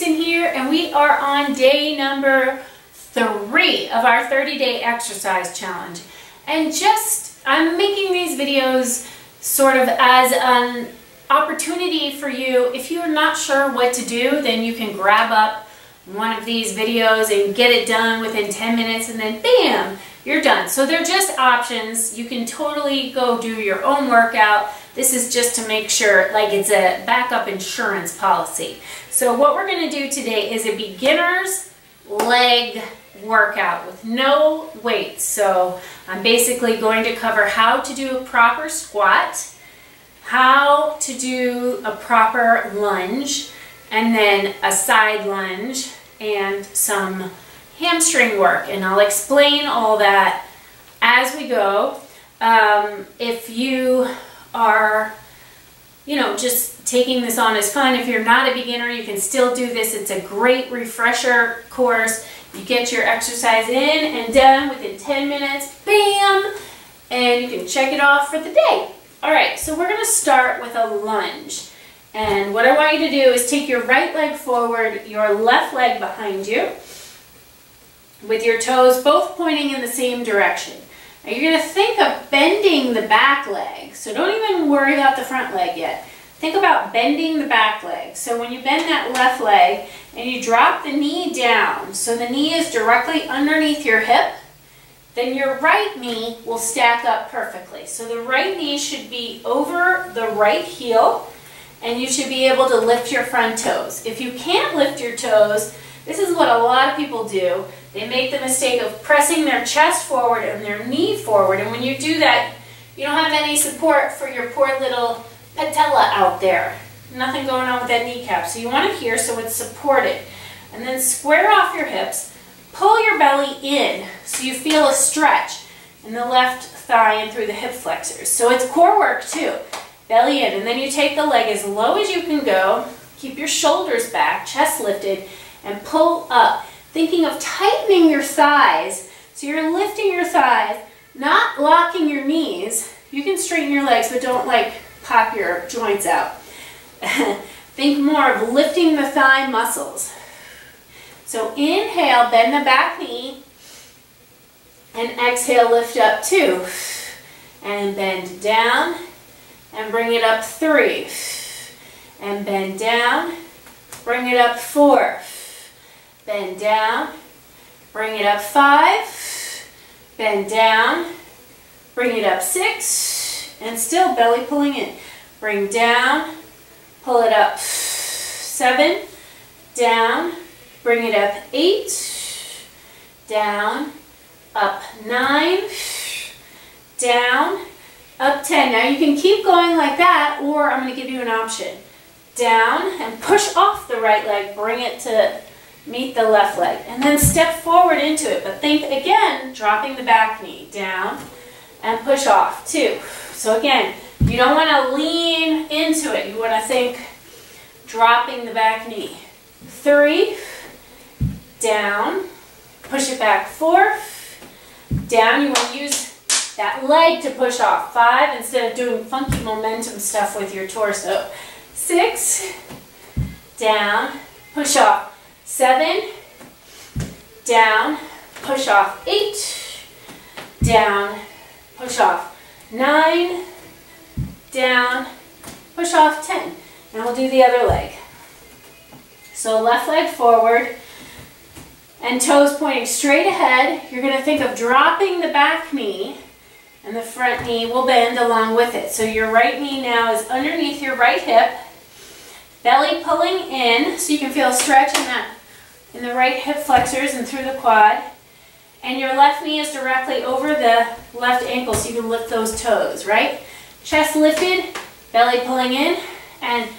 Jason here, and we are on day number 3 of our 30-day exercise challenge. And I'm making these videos sort of as an opportunity for you. If you're not sure what to do, then you can grab up one of these videos and get it done within 10 minutes, and then bam, you're done. So they're just options. You can totally go do your own workout. This is just to make sure, like, it's a backup insurance policy. So what we're going to do today is a beginner's leg workout with no weights. So I'm basically going to cover how to do a proper squat, how to do a proper lunge, and then a side lunge and some hamstring work. And I'll explain all that as we go. If you are, just taking this on as fun, if you're not a beginner, you can still do this. It's a great refresher course. You get your exercise in and done within 10 minutes, bam, and you can check it off for the day. All right, so we're gonna start with a lunge. And what I want you to do is take your right leg forward, your left leg behind you, with your toes both pointing in the same direction. Now you're going to think of bending the back leg, so don't even worry about the front leg yet. Think about bending the back leg. So when you bend that left leg and you drop the knee down, so the knee is directly underneath your hip, then your right knee will stack up perfectly. So the right knee should be over the right heel, and you should be able to lift your front toes. If you can't lift your toes, this is what a lot of people do. They make the mistake of pressing their chest forward and their knee forward, and when you do that, you don't have any support for your poor little patella out there. Nothing going on with that kneecap. So you want it here so it's supported. And then square off your hips, pull your belly in so you feel a stretch in the left thigh and through the hip flexors. So it's core work too. Belly in, and then you take the leg as low as you can go, keep your shoulders back, chest lifted, and pull up, thinking of tightening your thighs. So you're lifting your thighs, not locking your knees. You can straighten your legs, but don't pop your joints out. Think more of lifting the thigh muscles. So inhale, bend the back knee, and exhale, lift up 2, and bend down, and bring it up 3, and bend down, bring it up 4, bend down, bring it up 5, bend down, bring it up 6, and still belly pulling in. Bring down, pull it up 7, down, bring it up 8, down, up 9, down, up 10. Now you can keep going like that, or I'm going to give you an option. Down and push off the right leg, bring it to meet the left leg, and then step forward into it. But think again, dropping the back knee, down and push off 2. So again, you don't want to lean into it. You want to think dropping the back knee. 3, down, push it back 4, down. You want to use that leg to push off. 5, instead of doing funky momentum stuff with your torso. 6, down, push off. 7, down, push off. 8, down, push off. 9, down, push off. 10. And we'll do the other leg. So left leg forward and toes pointing straight ahead. You're going to think of dropping the back knee, and the front knee will bend along with it. So your right knee now is underneath your right hip, belly pulling in so you can feel a stretch in the right hip flexors and through the quad. And your left knee is directly over the left ankle so you can lift those toes, right? Chest lifted, belly pulling in, and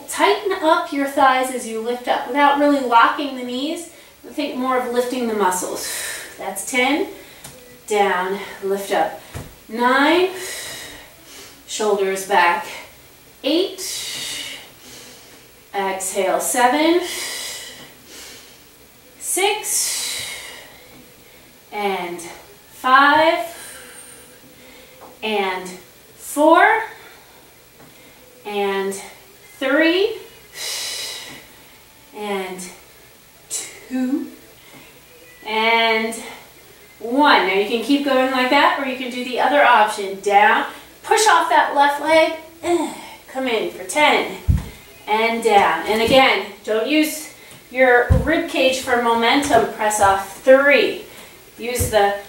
tighten up your thighs as you lift up without really locking the knees. Think more of lifting the muscles. That's 10. Down, lift up. 9, shoulders back. 8, exhale. 7, 6, and 5, and 4, and 3, and and 1. Now you can keep going like that, or you can do the other option. Down, push off that left leg, come in for 10, and down. And again, don't use your rib cage for momentum. Press off 3. Use the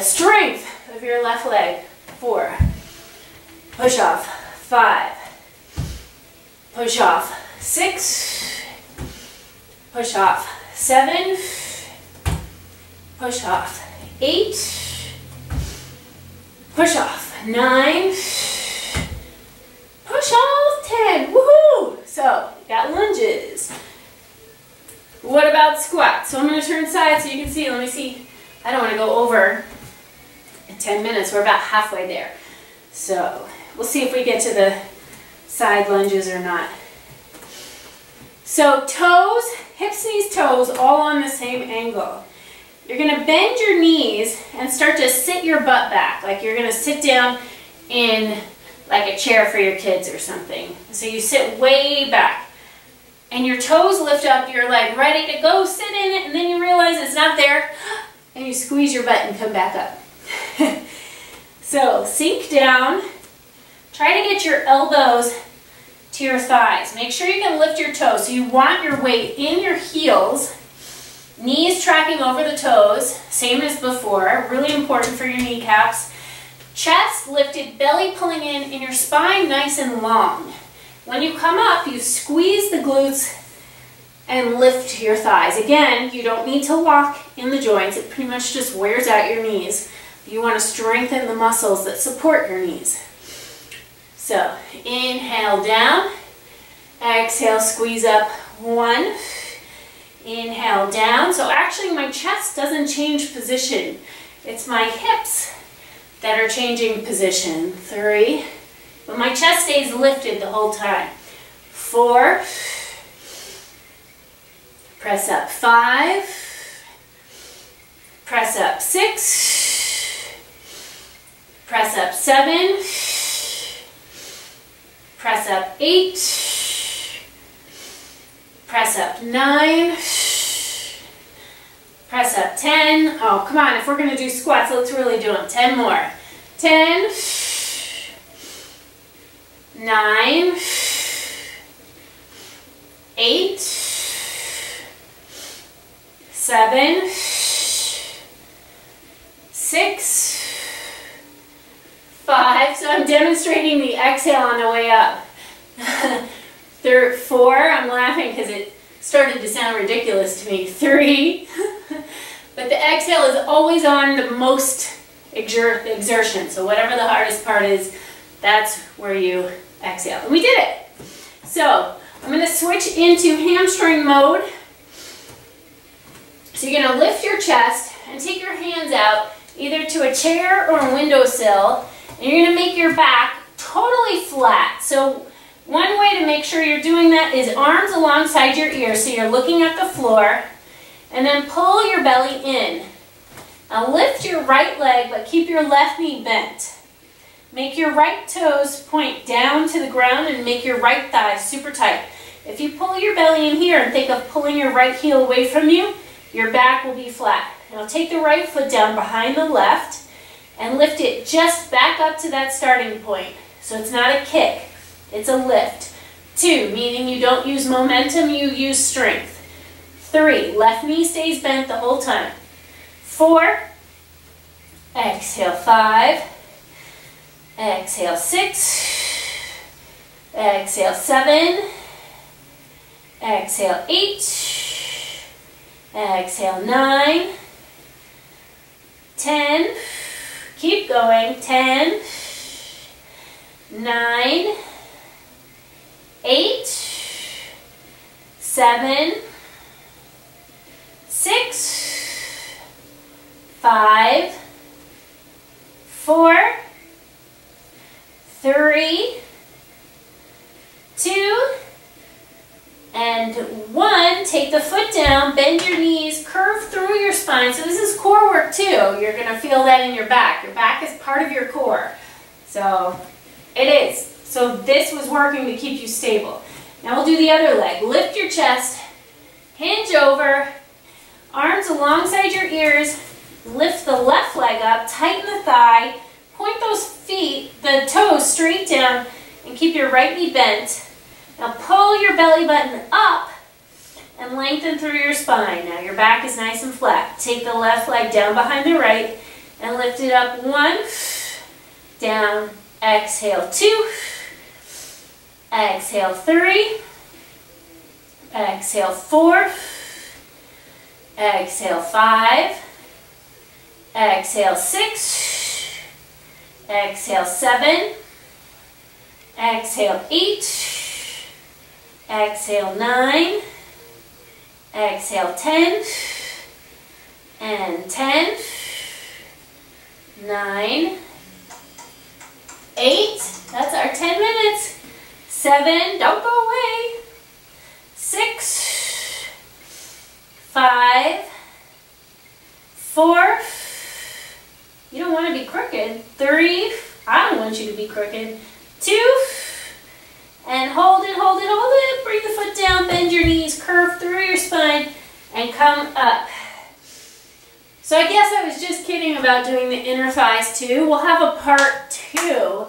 strength of your left leg. 4. Push off 5. Push off 6. Push off 7. Push off 8. Push off 9. Push off 10. Woohoo! So, got lunges. What about squats? So I'm going to turn side so you can see. Let me see. I don't want to go over in 10 minutes. We're about halfway there. So we'll see if we get to the side lunges or not. So toes, hips, knees, toes, all on the same angle. You're going to bend your knees and start to sit your butt back. Like you're going to sit down in like a chair for your kids or something. So you sit way back. And your toes lift up, you're like ready to go sit in it, and then you realize it's not there, and you squeeze your butt and come back up. So sink down, try to get your elbows to your thighs. Make sure you can lift your toes. So you want your weight in your heels, knees tracking over the toes, same as before, really important for your kneecaps. Chest lifted, belly pulling in your spine nice and long. When you come up, you squeeze the glutes and lift your thighs. Again, you don't need to walk in the joints. It pretty much just wears out your knees. You want to strengthen the muscles that support your knees. So, inhale down. Exhale, squeeze up. 1. Inhale down. So actually my chest doesn't change position. It's my hips that are changing position. 3. But my chest stays lifted the whole time. 4. Press up. 5. Press up. 6. Press up. 7. Press up. 8. Press up. 9. Press up. 10. Oh, come on. If we're going to do squats, let's really do them. 10 more. 10. 9, 8, 7, 6, 5. So I'm demonstrating the exhale on the way up. 4, I'm laughing because it started to sound ridiculous to me. 3, but the exhale is always on the most exertion. So whatever the hardest part is, that's where you exhale. And we did it. So I'm going to switch into hamstring mode. So you're going to lift your chest and take your hands out either to a chair or a windowsill. And you're going to make your back totally flat. So one way to make sure you're doing that is arms alongside your ears. So you're looking at the floor. And then pull your belly in. Now lift your right leg, but keep your left knee bent. Make your right toes point down to the ground and make your right thigh super tight. If you pull your belly in here and think of pulling your right heel away from you, your back will be flat. Now take the right foot down behind the left and lift it just back up to that starting point. So it's not a kick, it's a lift. 2, meaning you don't use momentum, you use strength. 3, left knee stays bent the whole time. 4, exhale. 5, exhale. 6, exhale. 7, exhale. 8, exhale. 9, 10, keep going. 10, 9, 8, 7, 6, 5, 4, 3, 2, and 1. Take the foot down, bend your knees, curve through your spine. So this is core work too. You're going to feel that in your back. Your back is part of your core. So it is. So this was working to keep you stable. Now we'll do the other leg. Lift your chest, hinge over, arms along alongside your ears. Lift the left leg up, tighten the thigh, point those feet, the toes straight down, and keep your right knee bent. Now pull your belly button up and lengthen through your spine. Now your back is nice and flat. Take the left leg down behind the right and lift it up. 1, down, exhale 2, exhale 3, exhale 4, exhale 5, exhale 6, exhale 7, exhale 8, exhale 9, exhale 10, and 10, 9, 8, that's our 10 minutes, 7, don't go away, 6, 5, 4, you don't want to be crooked, 3, I don't want you to be crooked, 2, and hold it, hold it, hold it, bring the foot down, bend your knees, curve through your spine, and come up. So I guess I was just kidding about doing the inner thighs too. We'll have a part 2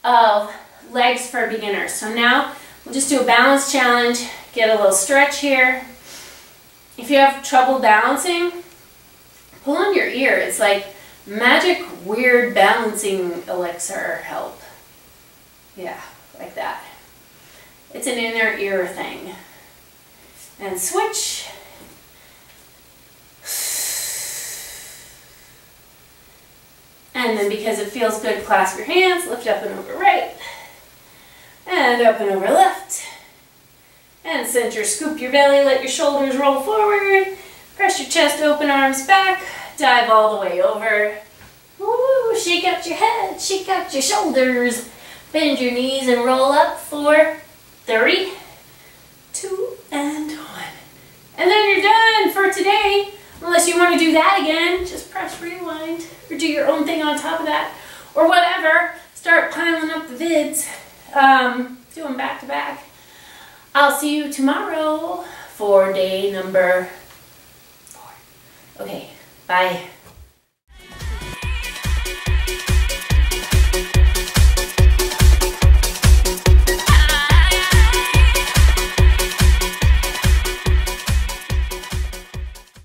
of legs for beginners. So now we'll just do a balance challenge, get a little stretch here. If you have trouble balancing, pull on your ear. It's like magic weird balancing elixir help. Yeah, like that. It's an inner ear thing. And switch. And then because it feels good, clasp your hands, lift up and over right. And up and over left. And center, scoop your belly, let your shoulders roll forward. Press your chest open, arms back. Dive all the way over. Woo, shake out your head, shake out your shoulders. Bend your knees and roll up for 3, 2, and 1. And then you're done for today. Unless you want to do that again, just press rewind or do your own thing on top of that or whatever. Start piling up the vids. Do them back to back. I'll see you tomorrow for day number 4. Okay, bye.